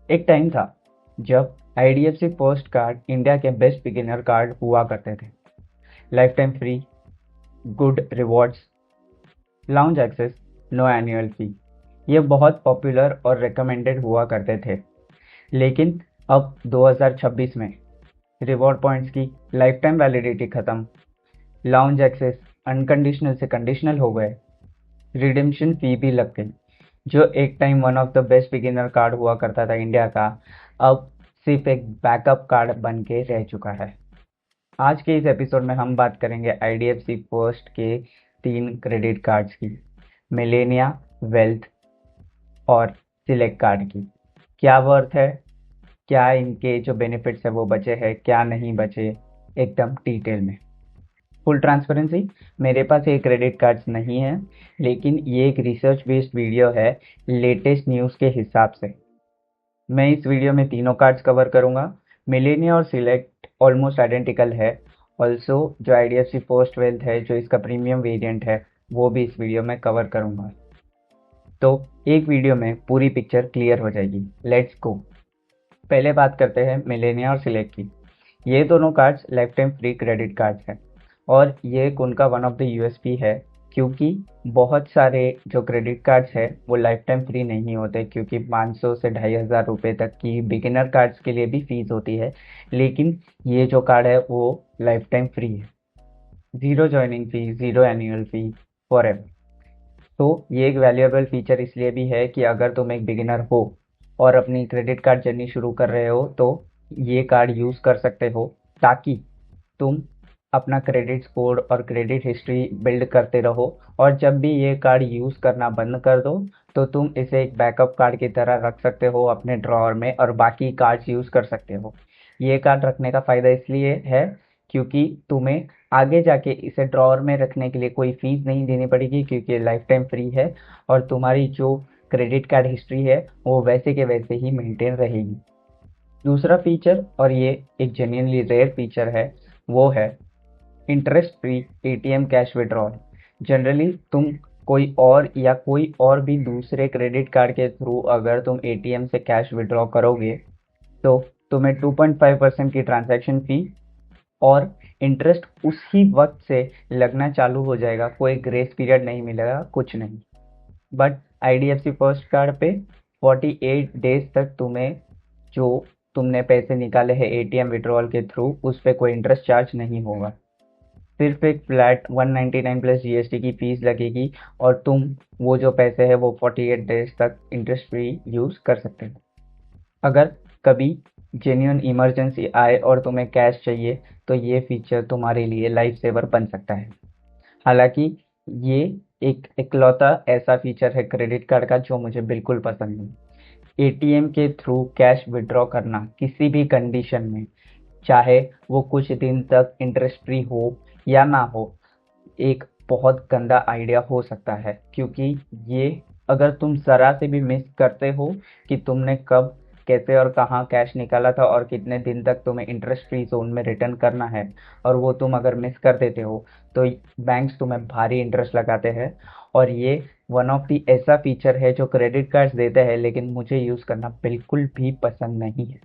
एक टाइम था जब आईडीएफसी फर्स्ट कार्ड इंडिया के बेस्ट बिगिनर कार्ड हुआ करते थे। Lifetime free, good rewards, lounge access, no annual fee. ये बहुत पॉपुलर और रिकमेंडेड हुआ करते थे। लेकिन अब 2026 में रिवॉर्ड पॉइंट्स की लाइफ टाइम वैलिडिटी खत्म, लाउंज एक्सेस अनकंडीशनल से कंडीशनल हो गए, रिडेम्पशन फी भी लग गई। जो एक time one of the best beginner card हुआ करता था इंडिया का, अब सिर्फ एक बैकअप कार्ड बन के रह चुका है। आज के इस एपिसोड में हम बात करेंगे आईडीएफसी फर्स्ट के 3 क्रेडिट कार्ड्स की, मिलेनिया, वेल्थ और सिलेक्ट कार्ड की। क्या वर्थ है, क्या इनके जो बेनिफिट्स है वो बचे हैं, क्या नहीं बचे, एकदम डिटेल में। फुल ट्रांसपेरेंसी, मेरे पास ये क्रेडिट कार्ड्स नहीं है, लेकिन ये एक रिसर्च बेस्ड वीडियो है लेटेस्ट न्यूज़ के हिसाब से। मैं इस वीडियो में तीनों कार्ड्स कवर करूंगा। मिलेनिया और सिलेक्ट ऑलमोस्ट आइडेंटिकल है। ऑल्सो जो आईडीएफसी फर्स्ट वेल्थ है, जो इसका प्रीमियम वेरिएंट है, वो भी इस वीडियो में कवर करूंगा। तो एक वीडियो में पूरी पिक्चर क्लियर हो जाएगी। Let's go. पहले बात करते हैं मिलेनिया और सिलेक्ट की। ये दोनों cards life time free credit cards हैं और ये उनका वन ऑफ द यूएसपी है, क्योंकि बहुत सारे जो क्रेडिट कार्ड्स है वो लाइफ टाइम फ्री नहीं होते, क्योंकि 500 से 2,500 रुपये तक की बिगिनर कार्ड्स के लिए भी फीस होती है। लेकिन ये जो कार्ड है वो लाइफ टाइम फ्री है, zero joining fee, zero annual fee, for ever. तो ये एक वैल्यूएबल फीचर इसलिए भी है कि अगर तुम एक बिगिनर हो और अपनी क्रेडिट कार्ड जर्नी शुरू कर रहे हो तो ये कार्ड यूज़ कर सकते हो, ताकि तुम अपना क्रेडिट स्कोर और क्रेडिट हिस्ट्री बिल्ड करते रहो। और जब भी ये कार्ड यूज़ करना बंद कर दो तो तुम इसे एक बैकअप कार्ड की तरह रख सकते हो अपने ड्रॉअर में और बाकी कार्ड्स यूज़ कर सकते हो। ये कार्ड रखने का फ़ायदा इसलिए है क्योंकि तुम्हें आगे जाके इसे ड्रॉअर में रखने के लिए कोई फीस नहीं देनी पड़ेगी, क्योंकि ये लाइफ टाइम फ्री है और तुम्हारी जो क्रेडिट कार्ड हिस्ट्री है वो वैसे के वैसे ही मेंटेन रहेगी। दूसरा फीचर, और ये एक जेन्युइनली रेयर फीचर है, वो है interest free ATM cash withdrawal. Generally तुम कोई और भी दूसरे क्रेडिट कार्ड के थ्रू अगर तुम एटीएम से कैश विड्रॉ करोगे तो तुम्हें 2.5% की ट्रांजैक्शन फी और इंटरेस्ट उसी वक्त से लगना चालू हो जाएगा। कोई ग्रेस पीरियड नहीं मिलेगा, कुछ नहीं। बट आईडीएफसी फर्स्ट कार्ड पे 48 डेज तक तुम्हें जो तुमने पैसे निकाले हैं एटीएम विड्रॉल के थ्रू, उस पर कोई इंटरेस्ट चार्ज नहीं होगा। सिर्फ एक फ्लैट 199 प्लस जीएसटी की फीस लगेगी और तुम वो जो पैसे है वो 48 डेज तक इंटरेस्ट फ्री यूज़ कर सकते हो। अगर कभी जेन्युइन इमरजेंसी आए और तुम्हें कैश चाहिए तो ये फीचर तुम्हारे लिए लाइफ सेवर बन सकता है। हालांकि ये एक इकलौता ऐसा फीचर है क्रेडिट कार्ड का जो मुझे बिल्कुल पसंद नहीं। एटीएम के थ्रू कैश विड्रॉ करना किसी भी कंडीशन में, चाहे वो कुछ दिन तक इंटरेस्ट फ्री हो या ना हो, एक बहुत गंदा आइडिया हो सकता है। क्योंकि ये अगर तुम ज़रा से भी मिस करते हो कि तुमने कब, कैसे और कहाँ कैश निकाला था और कितने दिन तक तुम्हें इंटरेस्ट फ्री जोन में रिटर्न करना है, और वो तुम अगर मिस कर देते हो तो बैंक्स तुम्हें भारी इंटरेस्ट लगाते हैं। और ये वन ऑफ दी ऐसा फीचर है जो क्रेडिट कार्ड्स देते हैं लेकिन मुझे यूज़ करना बिल्कुल भी पसंद नहीं है।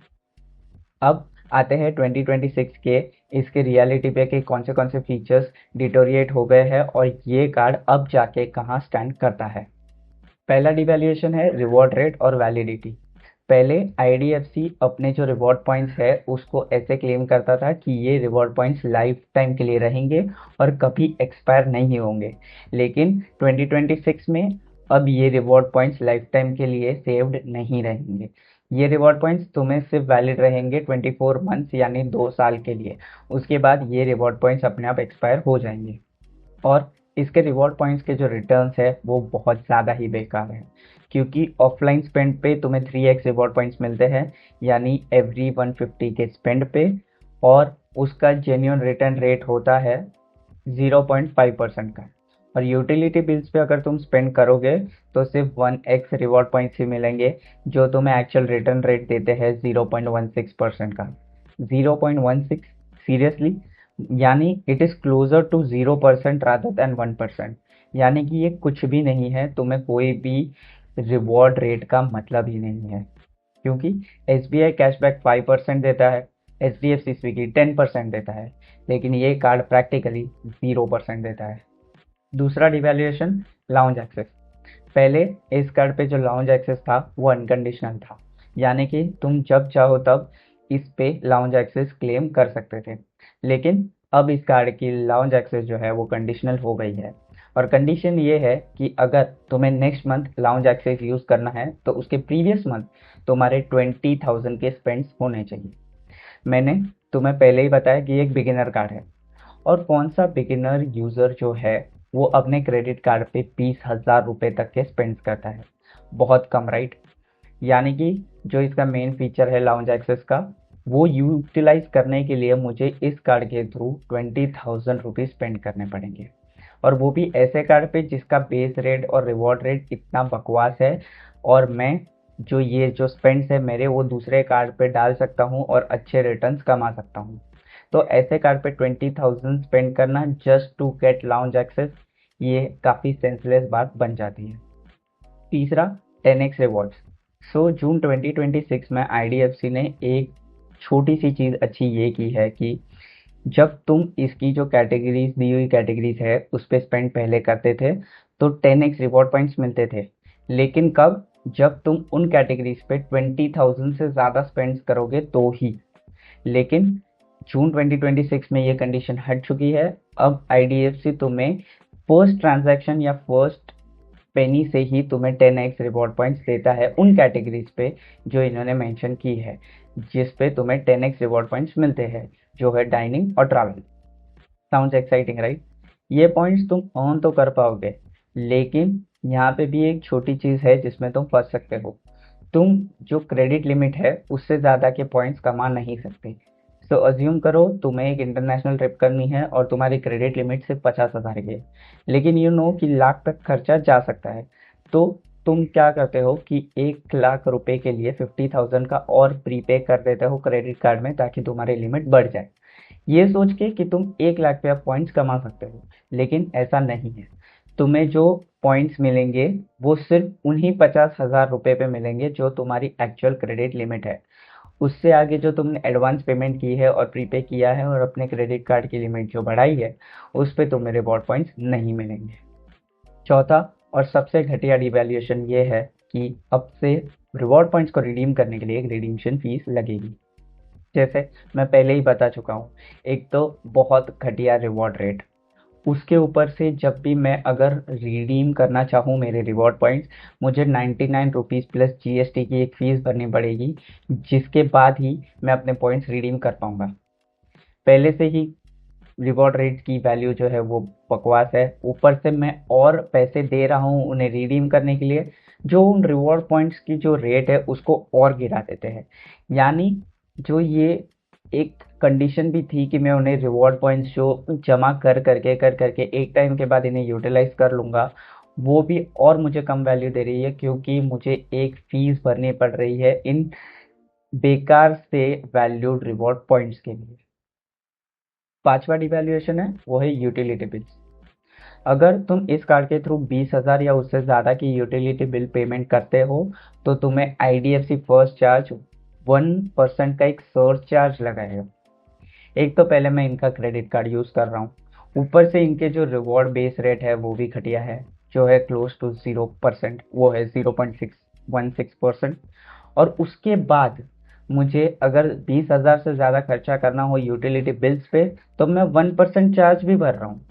अब आते हैं 2026 के इसके रियलिटी पे कि कौन से फीचर्स डिटोरिएट हो गए हैं और ये कार्ड अब जाके कहाँ स्टैंड करता है। पहला डिवैल्यूएशन है रिवॉर्ड रेट और वैलिडिटी। पहले आईडीएफसी अपने जो रिवॉर्ड पॉइंट्स है उसको ऐसे क्लेम करता था कि ये रिवॉर्ड पॉइंट्स लाइफ टाइम के लिए रहेंगे और कभी एक्सपायर नहीं होंगे। लेकिन 2026 में अब ये रिवॉर्ड पॉइंट्स लाइफ टाइम के लिए सेव्ड नहीं रहेंगे। ये रिवॉर्ड पॉइंट्स तुम्हें सिर्फ वैलिड रहेंगे 24 मंथ्स यानी 2 साल के लिए। उसके बाद ये रिवॉर्ड पॉइंट्स अपने आप एक्सपायर हो जाएंगे। और इसके रिवॉर्ड पॉइंट्स के जो रिटर्न्स है वो बहुत ज़्यादा ही बेकार है, क्योंकि ऑफलाइन स्पेंड पे तुम्हें 3x रिवॉर्ड पॉइंट्स मिलते हैं, यानी एवरी 150 के स्पेंड पे। और उसका जेन्युइन रिटर्न रेट होता है 0.5% का। और यूटिलिटी बिल्स पे अगर तुम स्पेंड करोगे तो सिर्फ 1x रिवॉर्ड पॉइंट्स ही मिलेंगे, जो तुम्हें एक्चुअल रिटर्न रेट देते हैं 0.16% का। 0.16, सीरियसली? यानी it is closer to 0% rather than 1%। यानी कि ये कुछ भी नहीं है, तुम्हें कोई भी रिवॉर्ड रेट का मतलब ही नहीं है। क्योंकि SBI कैशबैक 5% देता है, HDFC स्विगी 10% देता है, लेकिन ये कार्ड प्रैक्टिकली 0% देता है। दूसरा डिवैल्यूएशन, लाउंज एक्सेस। पहले इस कार्ड पे जो लाउंज एक्सेस था वो अनकंडीशनल था, यानी कि तुम जब चाहो तब इस पे लाउंज एक्सेस क्लेम कर सकते थे। लेकिन अब इस कार्ड की लाउंज एक्सेस जो है वो कंडीशनल हो गई है, और कंडीशन ये है कि अगर तुम्हें next month lounge access use करना है तो उसके प्रीवियस मंथ तुम्हारे 20,000 के स्पेंड्स होने चाहिए। मैंने तुम्हें पहले ही बताया कि ये एक बिगिनर कार्ड है, और कौन सा बिगिनर यूज़र जो है वो अपने क्रेडिट कार्ड पे 20,000 रुपये तक के स्पेंड करता है? बहुत कम, राइट? यानी कि जो इसका मेन फीचर है लाउंज एक्सेस का, वो यूटिलाइज करने के लिए मुझे इस कार्ड के थ्रू 20,000 रुपीज़ स्पेंड करने पड़ेंगे, और वो भी ऐसे कार्ड पे जिसका बेस रेट और रिवॉर्ड रेट इतना बकवास है, और मैं जो स्पेंड्स है मेरे वो दूसरे कार्ड पे डाल सकता हूँ और अच्छे रिटर्न्स कमा सकता हूँ। तो ऐसे कार्ड पे 20,000 स्पेंड करना just to get lounge access, ये काफ़ी सेंसलेस बात बन जाती है। तीसरा, 10x रिवॉर्ड्स। जून 2026 में IDFC ने एक छोटी सी चीज़ अच्छी ये की है कि जब तुम इसकी जो कैटेगरीज दी हुई कैटेगरीज है उस पर स्पेंड पहले करते थे तो 10x रिवॉर्ड पॉइंट्स मिलते थे। लेकिन कब? जब तुम उन कैटेगरीज पे 20,000 से ज़्यादा स्पेंड करोगे तो ही। लेकिन जून 2026 में ये कंडीशन हट चुकी है। अब IDFC तुम्हें फर्स्ट ट्रांजैक्शन या फर्स्ट पेनी से ही तुम्हें 10x रिवॉर्ड पॉइंट्स देता है उन कैटेगरीज पे जो इन्होंने मेंशन की है, जिस पे तुम्हें 10x रिवॉर्ड पॉइंट्स मिलते हैं, जो है डाइनिंग और ट्रैवल। Sounds exciting, right? ये पॉइंट्स तुम अर्न तो कर पाओगे, लेकिन यहाँ पे भी एक छोटी चीज़ है जिसमें तुम फंस सकते हो। तुम जो क्रेडिट लिमिट है उससे ज़्यादा के पॉइंट्स कमा नहीं सकते। अज्यूम करो तुम्हें एक इंटरनेशनल ट्रिप करनी है और तुम्हारी क्रेडिट लिमिट सिर्फ 50,000 की है, लेकिन यू नो कि लाख तक खर्चा जा सकता है। तो तुम क्या करते हो कि 1,00,000 रुपए के लिए 50,000 का और प्रीपे कर देते हो क्रेडिट कार्ड में, ताकि तुम्हारी लिमिट बढ़ जाए, ये सोच के कि तुम 1,00,000 पे पॉइंट्स कमा सकते हो। लेकिन ऐसा नहीं है। तुम्हें जो पॉइंट्स मिलेंगे वो सिर्फ उन्हीं 50,000 रुपये पे मिलेंगे जो तुम्हारी एक्चुअल क्रेडिट लिमिट है। उससे आगे जो तुमने एडवांस पेमेंट की है और प्रीपे किया है और अपने क्रेडिट कार्ड की लिमिट जो बढ़ाई है, उस पे तुम्हें रिवॉर्ड पॉइंट्स नहीं मिलेंगे। चौथा और सबसे घटिया डिवैल्यूएशन ये है कि अब से रिवॉर्ड पॉइंट्स को रिडीम करने के लिए एक रिडीम्शन फीस लगेगी। जैसे मैं पहले ही बता चुका हूँ, एक तो बहुत घटिया रिवॉर्ड रेट, उसके ऊपर से जब भी मैं अगर रिडीम करना चाहूँ मेरे रिवॉर्ड पॉइंट्स, मुझे 99 रुपीज़ प्लस GST की एक फ़ीस भरनी पड़ेगी, जिसके बाद ही मैं अपने पॉइंट्स रिडीम कर पाऊँगा। पहले से ही रिवॉर्ड रेट की वैल्यू जो है वो बकवास है, ऊपर से मैं और पैसे दे रहा हूँ उन्हें रिडीम करने के लिए, जो उन रिवॉर्ड पॉइंट्स की जो रेट है उसको और गिरा देते हैं। यानी जो ये एक कंडीशन भी थी कि मैं उन्हें रिवॉर्ड पॉइंट्स जो जमा कर करके एक टाइम के बाद इन्हें यूटिलाइज कर लूँगा, वो भी और मुझे कम वैल्यू दे रही है, क्योंकि मुझे एक फ़ीस भरनी पड़ रही है इन बेकार से वैल्यूड रिवॉर्ड पॉइंट्स के लिए। पांचवा डिवैल्यूएशन है वो है यूटिलिटी बिल्स। अगर तुम इस कार्ड के थ्रू 20,000 या उससे ज़्यादा की यूटिलिटी बिल पेमेंट करते हो तो तुम्हें IDFC फर्स्ट चार्ज 1% का एक सर्च चार्ज लगाएगा। एक तो पहले मैं इनका क्रेडिट कार्ड यूज़ कर रहा हूँ, ऊपर से इनके जो रिवॉर्ड बेस रेट है वो भी घटिया है, जो है क्लोज टू 0%, वो है 0.616%। और उसके बाद मुझे अगर 20,000 से ज़्यादा खर्चा करना हो यूटिलिटी बिल्स पे तो मैं 1% चार्ज भी भर रहा हूँ।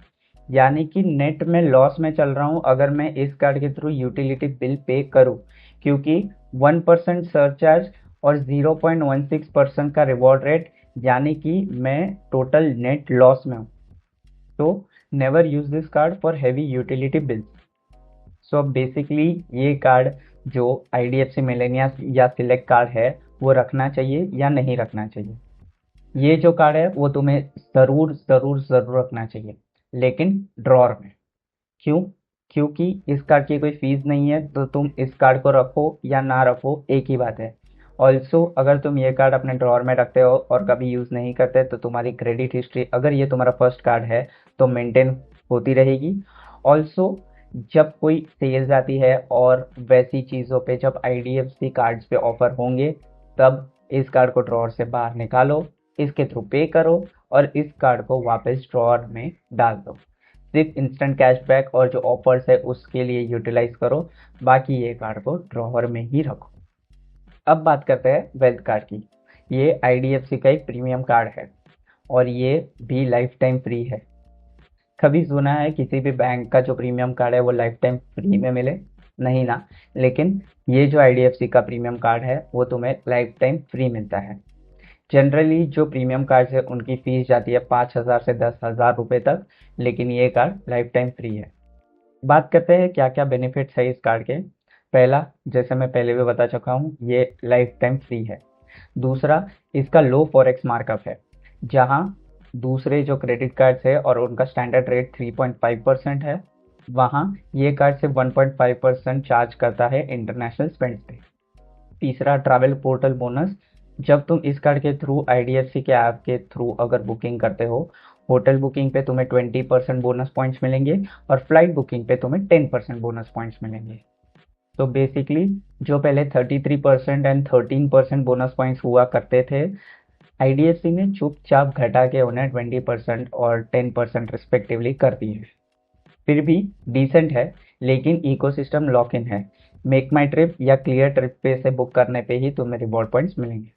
यानी कि नेट में लॉस में चल रहा हूँ अगर मैं इस कार्ड के थ्रू यूटिलिटी बिल पे करूँ, क्योंकि 1% सरचार्ज और 0.16% का रिवॉर्ड रेट, यानी कि मैं टोटल नेट लॉस में हूँ। तो never use this card for heavy utility bills. अब बेसिकली ये कार्ड जो IDFC मिलेनिया या सिलेक्ट कार्ड है वो रखना चाहिए या नहीं रखना चाहिए? ये जो कार्ड है वो तुम्हें ज़रूर ज़रूर ज़रूर रखना चाहिए, लेकिन ड्रॉर में। क्यों? क्योंकि इस कार्ड की कोई फीस नहीं है, तो तुम इस कार्ड को रखो या ना रखो एक ही बात है। ऑल्सो अगर तुम ये कार्ड अपने ड्रॉर में रखते हो और कभी यूज़ नहीं करते तो तुम्हारी क्रेडिट हिस्ट्री, अगर ये तुम्हारा फर्स्ट कार्ड है, तो मेंटेन होती रहेगी। ऑल्सो जब कोई सेल्स आती है और वैसी चीज़ों पे जब आईडीएफसी कार्ड्स पे ऑफर होंगे, तब इस कार्ड को ड्रॉअर से बाहर निकालो, इसके थ्रू पे करो और इस कार्ड को वापस ड्रॉअर में डाल दो। सिर्फ इंस्टेंट कैशबैक और जो ऑफर्स है उसके लिए यूटिलाइज करो, बाकी ये कार्ड को ड्रॉअर में ही रखो। अब बात करते हैं वेल्थ कार्ड की। ये आईडीएफसी का एक प्रीमियम कार्ड है और ये भी लाइफ टाइम फ्री है। कभी सुना है किसी भी बैंक का जो प्रीमियम कार्ड है वो लाइफ टाइम फ्री में मिले? नहीं ना। लेकिन ये जो आईडीएफसी का प्रीमियम कार्ड है वो तुम्हें लाइफ टाइम फ्री मिलता है। जनरली जो प्रीमियम कार्ड है उनकी फीस जाती है 5,000 से 10,000 रुपये तक, लेकिन ये कार्ड लाइफ टाइम फ्री है। बात करते हैं क्या क्या बेनिफिट्स है इस कार्ड के। पहला, जैसे मैं पहले भी बता चुका हूँ, ये लाइफ टाइम फ्री है। दूसरा, इसका लो फॉरेक्स मार्कअप है। जहाँ दूसरे जो क्रेडिट कार्ड्स है और उनका स्टैंडर्ड रेट 3.5% है, वहाँ ये कार्ड सिर्फ 1.5% चार्ज करता है इंटरनेशनल स्पेंड्स पे। तीसरा, ट्रैवल पोर्टल बोनस। जब तुम इस कार्ड के थ्रू आईडीएफसी के ऐप के थ्रू अगर बुकिंग करते हो, होटल बुकिंग पे तुम्हें 20% बोनस पॉइंट्स मिलेंगे और फ्लाइट बुकिंग पे तुम्हें 10% बोनस पॉइंट्स मिलेंगे। तो बेसिकली जो पहले 33% एंड 13% बोनस पॉइंट्स हुआ करते थे, आईडीएफसी ने चुपचाप घटा के उन्हें 20% और 10% रिस्पेक्टिवली कर दिए। फिर भी डिसेंट है, लेकिन इकोसिस्टम लॉक इन है। मेक माई ट्रिप या क्लियर ट्रिप पे से बुक करने पे ही तुम्हें रिवॉर्ड पॉइंट्स मिलेंगे।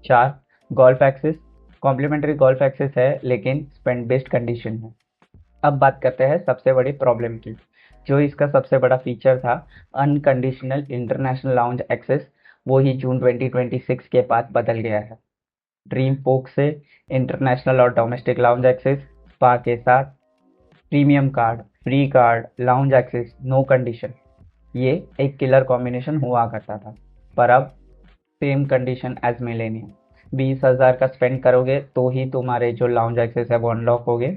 4, golf access. Complimentary golf access है, लेकिन स्पेंड बेस्ड कंडीशन है। अब बात करते हैं सबसे बड़ी प्रॉब्लम की। जो इसका सबसे बड़ा फीचर था, अनकंडीशनल इंटरनेशनल लाउंज एक्सेस, वो ही जून 2026 के बाद बदल गया है। ड्रीम पोक से इंटरनेशनल और डोमेस्टिक लाउंज एक्सेस स्पा के साथ, premium card, free card, lounge access, no condition, ये एक किलर कॉम्बिनेशन हुआ करता था। पर अब सेम कंडीशन एज मिलेनियम। 20,000 का स्पेंड करोगे तो ही तुम्हारे जो लाउंज एक्सेस है वो अनलॉक होगे।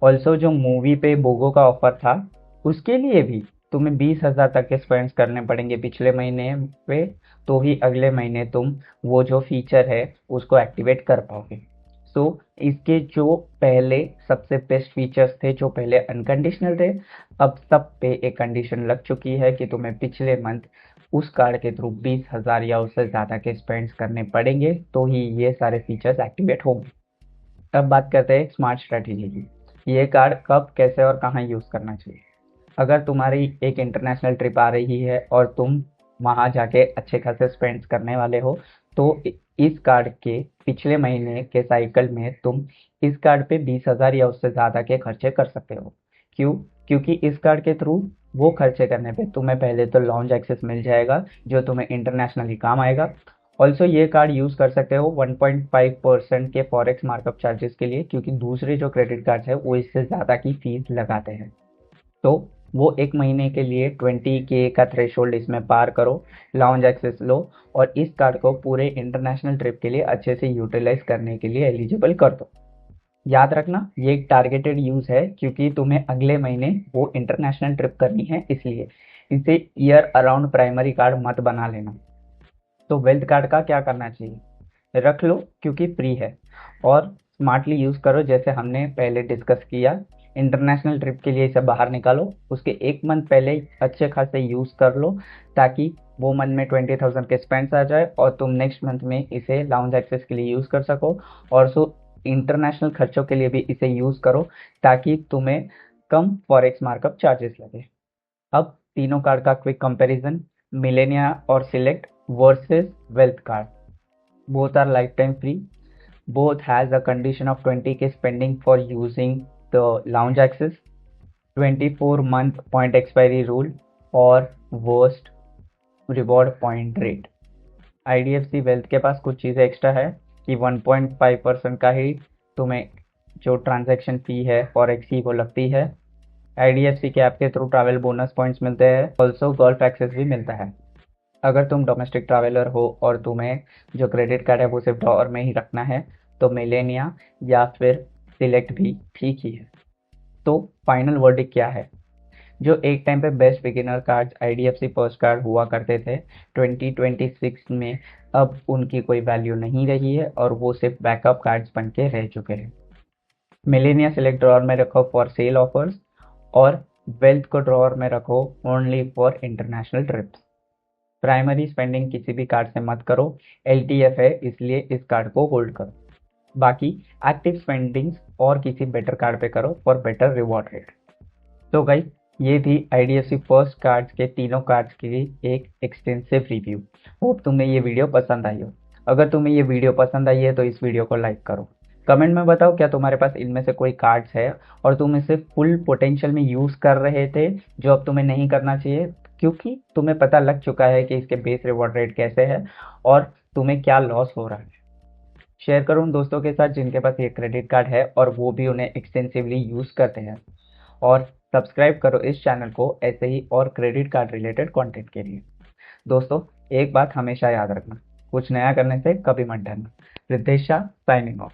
ऑल्सो जो मूवी पे बोगो का ऑफर था, उसके लिए भी तुम्हें 20,000 तक के स्पेंड करने पड़ेंगे पिछले महीने पे, तो ही अगले महीने तुम वो जो फीचर है उसको एक्टिवेट कर पाओगे। सो इसके जो पहले सबसे बेस्ट फीचर्स थे, जो पहले अनकंडीशनल थे, अब सब पे एक कंडीशन लग चुकी है कि तुम्हें पिछले मंथ उस कार्ड के थ्रू 20,000 या उससे ज़्यादा के स्पेंड्स करने पड़ेंगे, तो ही ये सारे फीचर्स एक्टिवेट होंगे। अब बात करते हैं स्मार्ट स्ट्रैटेजी की। ये कार्ड कब, कैसे और कहाँ यूज़ करना चाहिए। अगर तुम्हारी एक इंटरनेशनल ट्रिप आ रही है और तुम वहाँ जाके अच्छे खासे स्पेंड्स करने वाले हो, तो इस कार्ड के पिछले महीने के साइकिल में तुम इस कार्ड पे 20,000 या उससे ज़्यादा के खर्चे कर सकते हो। क्यों? क्योंकि इस कार्ड के थ्रू वो खर्चे करने पे तुम्हें पहले तो लॉन्च एक्सेस मिल जाएगा, जो तुम्हें इंटरनेशनली काम आएगा। ऑल्सो ये कार्ड यूज़ कर सकते हो 1.5% के फॉरेक्स मार्कअप चार्जेस के लिए, क्योंकि दूसरे जो क्रेडिट कार्ड्स है वो इससे ज़्यादा की फीस लगाते हैं। तो वो एक महीने के लिए 20K का थ्रेशोल्ड इसमें पार करो, लाउंज एक्सेस लो और इस कार्ड को पूरे इंटरनेशनल ट्रिप के लिए अच्छे से यूटिलाइज करने के लिए एलिजिबल कर दो। याद रखना, ये एक टारगेटेड यूज़ है, क्योंकि तुम्हें अगले महीने वो इंटरनेशनल ट्रिप करनी है, इसलिए इसे ईयर अराउंड प्राइमरी कार्ड मत बना लेना। तो वेल्थ कार्ड का क्या करना चाहिए? रख लो, क्योंकि फ्री है, और स्मार्टली यूज़ करो जैसे हमने पहले डिस्कस किया। इंटरनेशनल ट्रिप के लिए इसे बाहर निकालो, उसके एक मंथ पहले अच्छे खासे यूज़ कर लो, ताकि वो मंथ में 20,000 के स्पेंड्स आ जाए और तुम नेक्स्ट मंथ में इसे लाउंज एक्सेस के लिए यूज़ कर सको। और सो इंटरनेशनल खर्चों के लिए भी इसे यूज़ करो, ताकि तुम्हें कम फॉरेक्स मार्कअप चार्जेस लगे। अब तीनों कार्ड का क्विक कंपैरिजन, मिलेनिया और select versus wealth card. Both are lifetime free. Both has a condition of 20K spending for using the lounge access, 24-month point expiry rule और worst reward point rate। IDFC wealth के पास कुछ चीज़ें extra है कि 1.5% का ही तुम्हें जो transaction फी है फॉरेक्स की वो लगती है। IDFC के ऐप के थ्रू ट्रैवल बोनस पॉइंट्स मिलते हैं, ऑल्सो गोल्फ एक्सेस भी मिलता है। अगर तुम डोमेस्टिक ट्रैवलर हो और तुम्हें जो क्रेडिट कार्ड है वो सिर्फ ड्रॉअर में ही रखना है, तो मिलेनिया या फिर सिलेक्ट भी ठीक ही है। तो फाइनल वर्डिक्ट क्या है? जो एक टाइम पे best beginner cards IDFC first card हुआ करते थे, 2026 में अब उनकी कोई वैल्यू नहीं रही है और वो सिर्फ बैकअप कार्ड्स बन के रह चुके हैं। मिलेनिया सिलेक्ट ड्रॉअर में रखो फॉर सेल ऑफर्स और वेल्थ को ड्रॉअर में रखो only for international trips. Primary spending किसी भी कार्ड से मत करो, LTF है इसलिए इस कार्ड को होल्ड करो। बाकी एक्टिव स्पेंडिंग्स और किसी बेटर कार्ड पे करो फॉर बेटर रिवॉर्ड रेट। तो गाइस, ये थी IDFC फर्स्ट कार्ड्स के तीनों कार्ड्स की एक एक्सटेंसिव रिव्यू। होप तुम्हें ये वीडियो पसंद आई हो। अगर तुम्हें ये वीडियो पसंद आई है तो इस वीडियो को लाइक करो। कमेंट में बताओ क्या तुम्हारे पास इनमें से कोई कार्ड्स है और तुम इसे फुल पोटेंशियल में यूज कर रहे थे जो अब तुम्हें नहीं करना चाहिए, क्योंकि तुम्हें पता लग चुका है कि इसके बेस रिवॉर्ड रेट कैसे है और तुम्हें क्या लॉस हो रहा है। शेयर करो उन दोस्तों के साथ जिनके पास ये क्रेडिट कार्ड है और वो भी उन्हें एक्सटेंसिवली यूज करते हैं। और सब्सक्राइब करो इस चैनल को ऐसे ही और क्रेडिट कार्ड रिलेटेड कंटेंट के लिए। दोस्तों, एक बात हमेशा याद रखना, कुछ नया करने से कभी मत डरना। Riddhesh Shah signing off.